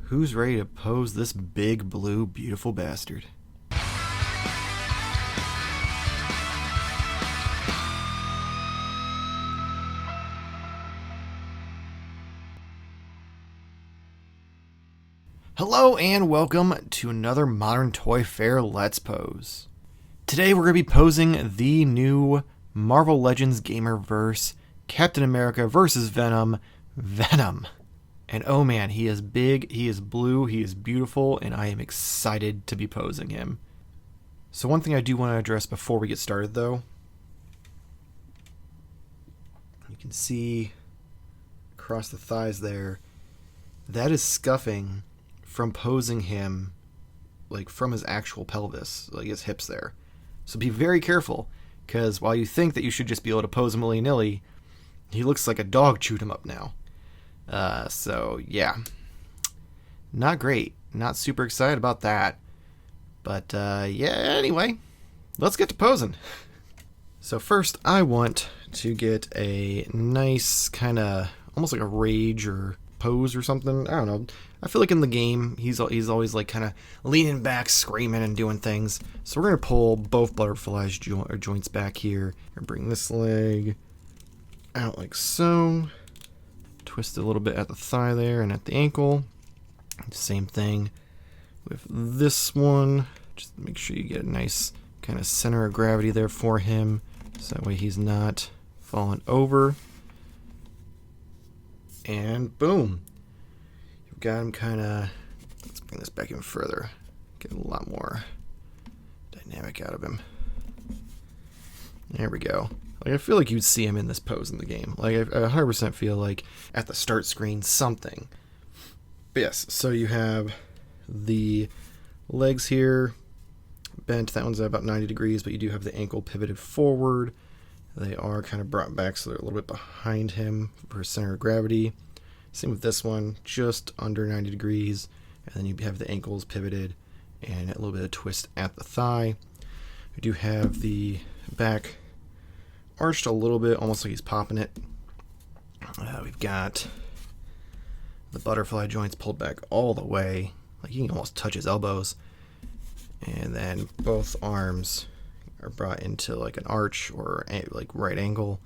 Who's ready to pose this big, blue, beautiful bastard? Hello and welcome to another Modern Toy Fair Let's Pose. Today we're going to be posing the new Marvel Legends Gamerverse Captain America vs. Venom, Venom. And oh man, he is big, he is blue, he is beautiful, and I am excited to be posing him. So one thing I do want to address before we get started though, you can see across the thighs there, that is scuffing from posing him like from his actual pelvis, like his hips there. So be very careful, because while you think that you should just be able to pose him willy-nilly, he looks like a dog chewed him up now. So yeah, not great, not super excited about that, but yeah, anyway, let's get to posing. So first I want to get a nice kind of almost like a rage or pose or something. I don't know. I feel like in the game he's always like kind of leaning back, screaming and doing things. So we're gonna pull both butterflies joints back here and bring this leg out like so. Twist it a little bit at the thigh there and at the ankle. Same thing with this one. Just make sure you get a nice kind of center of gravity there for him, so that way he's not falling over. And boom, you've got him kind of, let's bring this back even further, get a lot more dynamic out of him. There we go. Like, I feel like you'd see him in this pose in the game. Like, I 100% feel like at the start screen something. But yes, so you have the legs here bent. That one's at about 90 degrees, but you do have the ankle pivoted forward. They are kind of brought back, so they're a little bit behind him for center of gravity. Same with this one, just under 90 degrees. And then you have the ankles pivoted and a little bit of twist at the thigh. We do have the back arched a little bit, almost like he's popping it. We've got the butterfly joints pulled back all the way, like you can almost touch his elbows. And then both arms are brought into like an arch or like right angle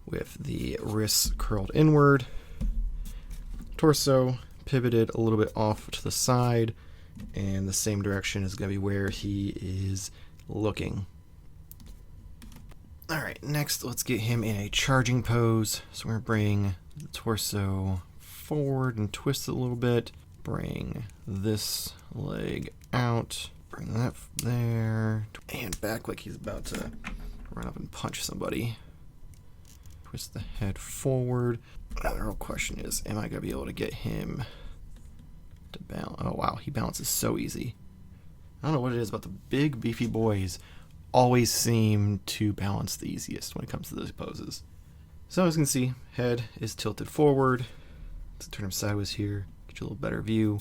with the wrists curled inward. Torso pivoted a little bit off to the side, and the same direction is going to be where he is looking. Alright, next let's get him in a charging pose. So we're going to bring the torso forward and twist it a little bit. Bring this leg out. Bring that there. And back like he's about to run up and punch somebody. Twist the head forward. Now the real question is, am I going to be able to get him to balance? Oh wow, he balances so easy. I don't know what it is about the big beefy boys always seem to balance the easiest when it comes to those poses. So as you can see, head is tilted forward. Let's turn him sideways here, get you a little better view.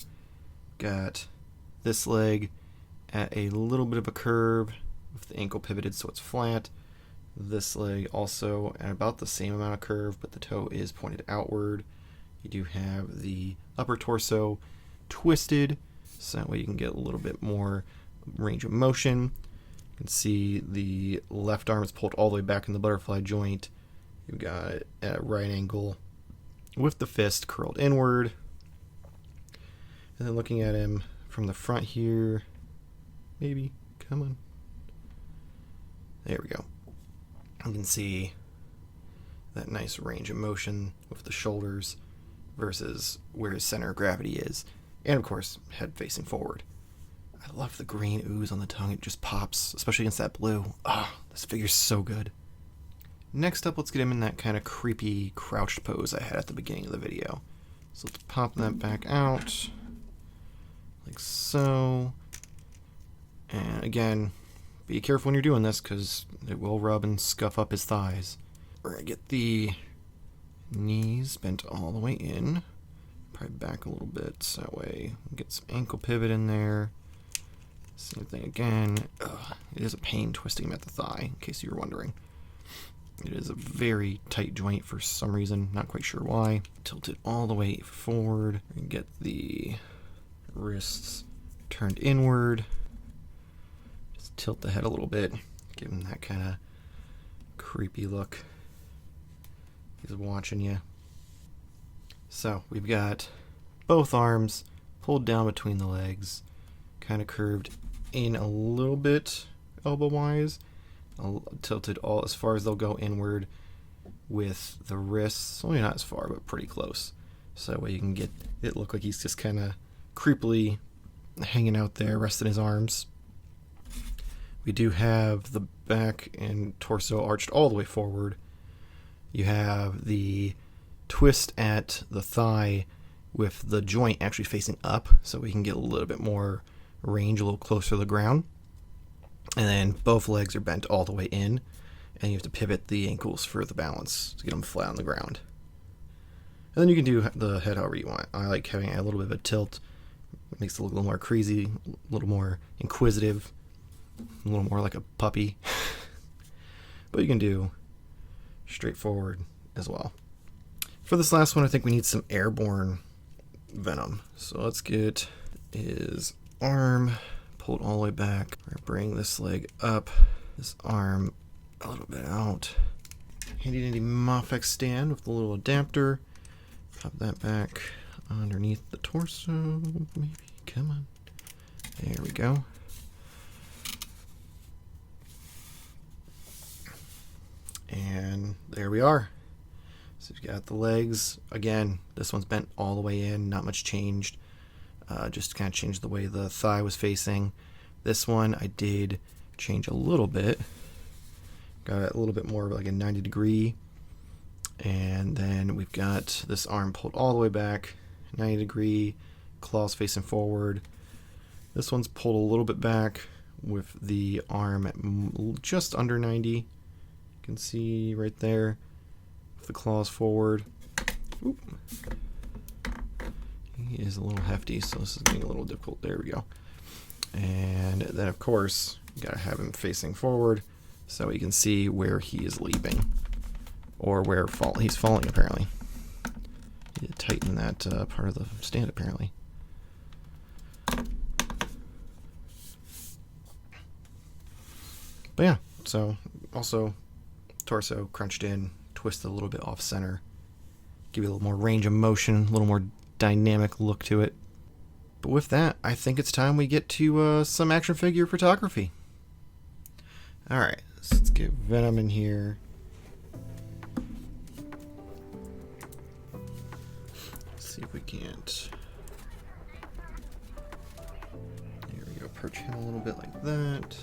Got this leg at a little bit of a curve with the ankle pivoted so it's flat. This leg also at about the same amount of curve, but the toe is pointed outward. You do have the upper torso twisted, so that way you can get a little bit more range of motion. You can see the left arm is pulled all the way back in the butterfly joint. You've got it at a right angle with the fist curled inward. And then looking at him from the front here, maybe, come on. There we go. You can see that nice range of motion with the shoulders versus where his center of gravity is. And of course, head facing forward. I love the green ooze on the tongue. It just pops, especially against that blue. Ah, oh, this figure's so good. Next up, let's get him in that kind of creepy crouched pose I had at the beginning of the video. So let's pop that back out, like so. And again, be careful when you're doing this, because it will rub and scuff up his thighs. We're going to get the knees bent all the way in. Probably back a little bit, so that way we get some ankle pivot in there. Same thing again. It is a pain twisting him at the thigh, in case you were wondering. It is a very tight joint for some reason, not quite sure why. Tilt it all the way forward and get the wrists turned inward. Just tilt the head a little bit, give him that kind of creepy look. He's watching you. So we've got both arms pulled down between the legs, kind of curved in a little bit elbow-wise, tilted all as far as they'll go inward with the wrists, only not as far, but pretty close. So that way you can get it look like he's just kind of creepily hanging out there, resting his arms. We do have the back and torso arched all the way forward. You have the twist at the thigh with the joint actually facing up, so we can get a little bit more range, a little closer to the ground. And then both legs are bent all the way in, and you have to pivot the ankles for the balance to get them flat on the ground. And then you can do the head however you want. I like having a little bit of a tilt. It makes it look a little more crazy, a little more inquisitive, a little more like a puppy. But you can do straightforward as well. For this last one, I think we need some airborne venom. So let's get his arm pulled all the way back. We're gonna bring this leg up, this arm a little bit out. Handy dandy Mofex stand with a little adapter. Pop that back underneath the torso, maybe. Come on. There we go. And there we are. So you've got the legs. Again, this one's bent all the way in, not much changed. Just kind of changed the way the thigh was facing. This one I did change a little bit. Got it a little bit more like a 90 degree. And then we've got this arm pulled all the way back, 90 degree, claws facing forward. This one's pulled a little bit back with the arm at just under 90. You can see right there. The claws forward. Oop. He is a little hefty, so this is getting a little difficult. There we go. And then, of course, you gotta have him facing forward so you can see where he is leaping or where he's falling. Apparently, you need to tighten that part of the stand. Apparently, but yeah. So also torso crunched in. Twist it a little bit off center, give you a little more range of motion, a little more dynamic look to it. But with that, I think it's time we get to some action figure photography. Alright, so let's get Venom in here. Let's see if we can't. There we go, approach him a little bit like that.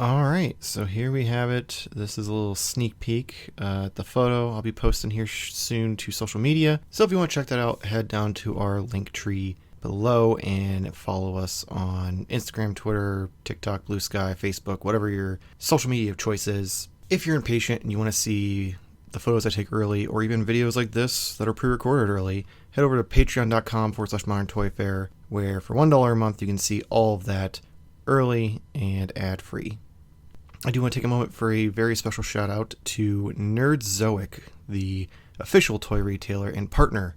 Alright, so here we have it. This is a little sneak peek at the photo. I'll be posting here soon to social media. So if you want to check that out, head down to our link tree below and follow us on Instagram, Twitter, TikTok, Blue Sky, Facebook, whatever your social media of choice is. If you're impatient and you want to see the photos I take early, or even videos like this that are pre-recorded early, head over to patreon.com/moderntoyfair, where for $1 a month you can see all of that early and ad-free. I do want to take a moment for a very special shout out to Nerdzoic, the official toy retailer and partner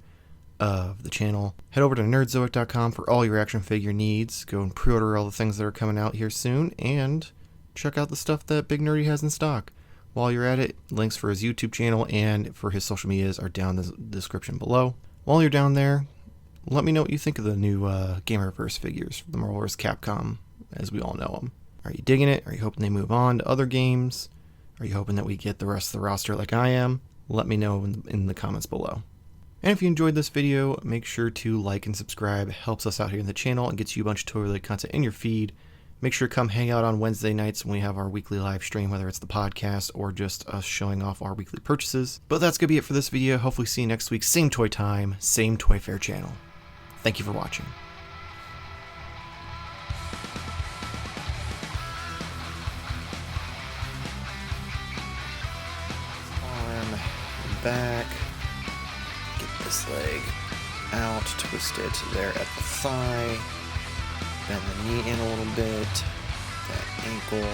of the channel. Head over to nerdzoic.com for all your action figure needs. Go and pre-order all the things that are coming out here soon, and check out the stuff that Big Nerdy has in stock. While you're at it, links for his YouTube channel and for his social medias are down in the description below. While you're down there, let me know what you think of the new Gamerverse figures from the Marvel vs. Capcom, as we all know them. Are you digging it? Are you hoping they move on to other games? Are you hoping that we get the rest of the roster like I am? Let me know in the comments below. And if you enjoyed this video, make sure to like and subscribe. It helps us out here in the channel and gets you a bunch of toy-related content in your feed. Make sure to come hang out on Wednesday nights when we have our weekly live stream, whether it's the podcast or just us showing off our weekly purchases. But that's going to be it for this video. Hopefully see you next week. Same toy time, same Toy Fair channel. Thank you for watching. Arm and back. Get this leg out, twist it there at the thigh. Bend the knee in a little bit, that ankle,